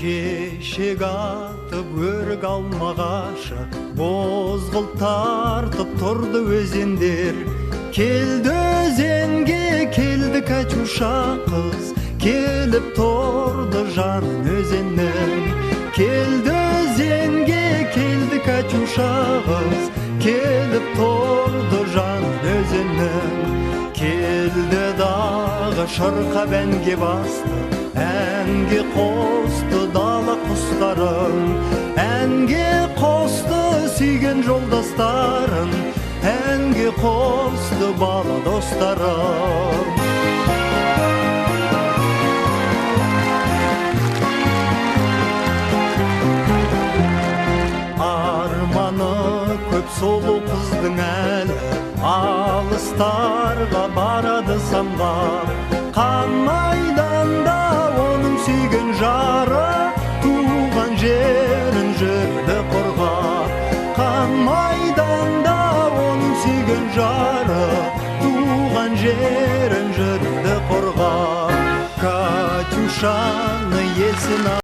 шешек атып өрік алмағашы, бозғылт тартып тұрды өзендер. Келді өзенге, келді Катюша қыз, келіп тұрды жанын өзеннен. Келді өзенге, келді Катюша қыз, келіп тұрды жанын өзеннен. Келді дағы шырқа бәнге басты, әнге қосты дала құстарын. Әнге қосты сүйген жолдастарын, әнге қосты бала достарын. Арманы көп солу қыздың әлі, алыстарға барады самғап. Қан майданда оның сүйген жары, туған жерін жүрді қорғап. Қан майданда оның сүйген жары, туған жерін жүрді қорғап. Катюшаны есін